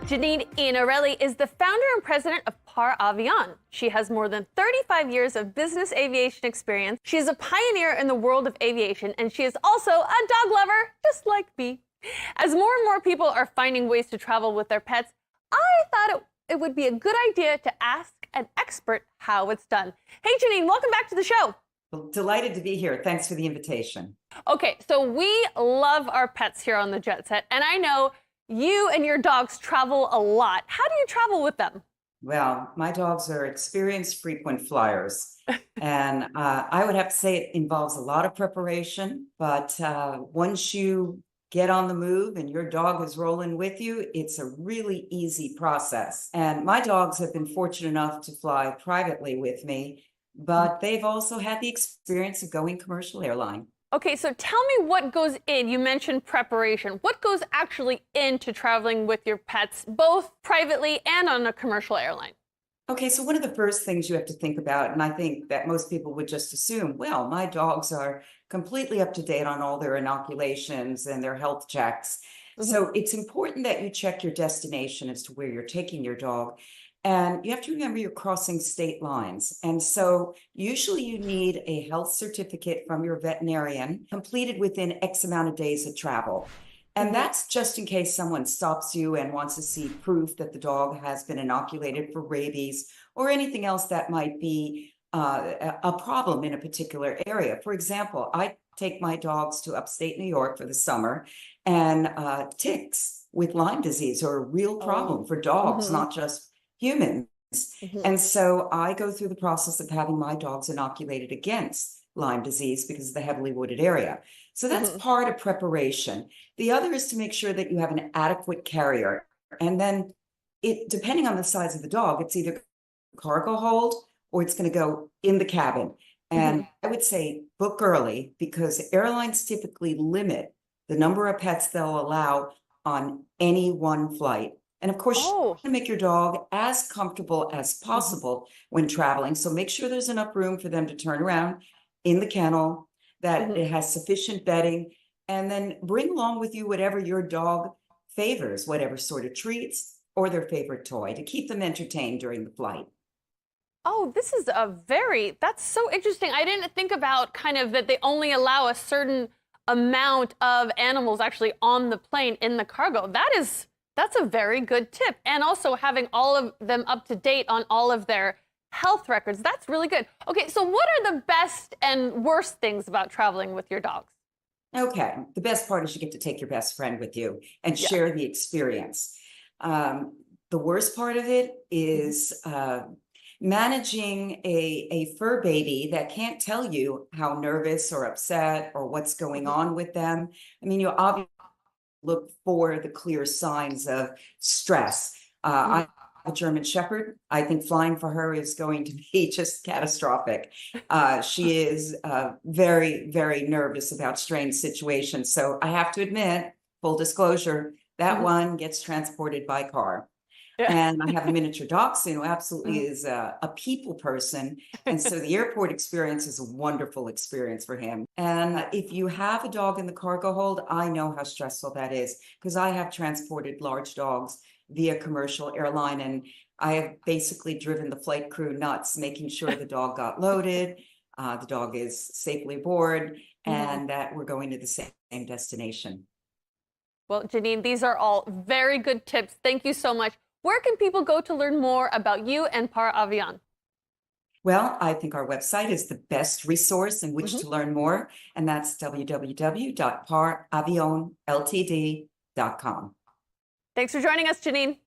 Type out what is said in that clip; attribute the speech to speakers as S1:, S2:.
S1: Janine Iannarelli is the founder and president of Par Avion. She has more than 35 years of business aviation experience. She is a pioneer in the world of aviation, and she is also a dog lover, just like me. As more and more people are finding ways to travel with their pets, I thought it would be a good idea to ask an expert how it's done. Hey, Janine, welcome back to the show.
S2: Well, delighted to be here. Thanks for the invitation.
S1: Okay, so we love our pets here on the Jet Set, and I know you and your dogs travel a lot. How do you travel with them?
S2: Well, my dogs are experienced frequent flyers. And I would have to say it involves a lot of preparation. But once you get on the move and your dog is rolling with you, it's a really easy process. And my dogs have been fortunate enough to fly privately with me, but they've also had the experience of going commercial airline.
S1: Okay, so tell me what goes in. You mentioned preparation. What goes actually into traveling with your pets, both privately and on a commercial airline?
S2: Okay, so one of the first things you have to think about, and I think that most people would just assume, well, my dogs are completely up to date on all their inoculations and their health checks. So it's important that you check your destination as to where you're taking your dog. And you have to remember you're crossing state lines. And so usually you need a health certificate from your veterinarian completed within X amount of days of travel. And that's just in case someone stops you and wants to see proof that the dog has been inoculated for rabies or anything else that might be a problem in a particular area. For example, I take my dogs to upstate New York for the summer, and ticks with Lyme disease are a real problem for dogs, not just humans. And so I go through the process of having my dogs inoculated against Lyme disease because of the heavily wooded area. So that's part of preparation. The other is to make sure that you have an adequate carrier. And then depending on the size of the dog, it's either cargo hold or it's going to go in the cabin. And I would say book early because airlines typically limit the number of pets they'll allow on any one flight. And of course, you want to make your dog as comfortable as possible when traveling. So make sure there's enough room for them to turn around in the kennel, that it has sufficient bedding, and then bring along with you whatever your dog favors, whatever sort of treats or their favorite toy to keep them entertained during the flight.
S1: Oh, this is that's so interesting. I didn't think about kind of that they only allow a certain amount of animals actually on the plane in the cargo. That's a very good tip. And also having all of them up to date on all of their health records. That's really good. Okay, so what are the best and worst things about traveling with your dogs?
S2: Okay, the best part is you get to take your best friend with you and share the experience. The worst part of it is managing a fur baby that can't tell you how nervous or upset or what's going on with them. I mean, you obviously look for the clear signs of stress. I have a German Shepherd. I think flying for her is going to be just catastrophic. She is very, very nervous about strange situations. So I have to admit, full disclosure, that one gets transported by car. And I have a miniature dachshund who absolutely is a people person. And so the airport experience is a wonderful experience for him. And if you have a dog in the cargo hold, I know how stressful that is because I have transported large dogs via commercial airline. And I have basically driven the flight crew nuts, making sure the dog got loaded, the dog is safely aboard, and that we're going to the same destination.
S1: Well, Janine, these are all very good tips. Thank you so much. Where can people go to learn more about you and Par Avion?
S2: Well, I think our website is the best resource in which to learn more, and that's www.paravionltd.com.
S1: Thanks for joining us, Janine.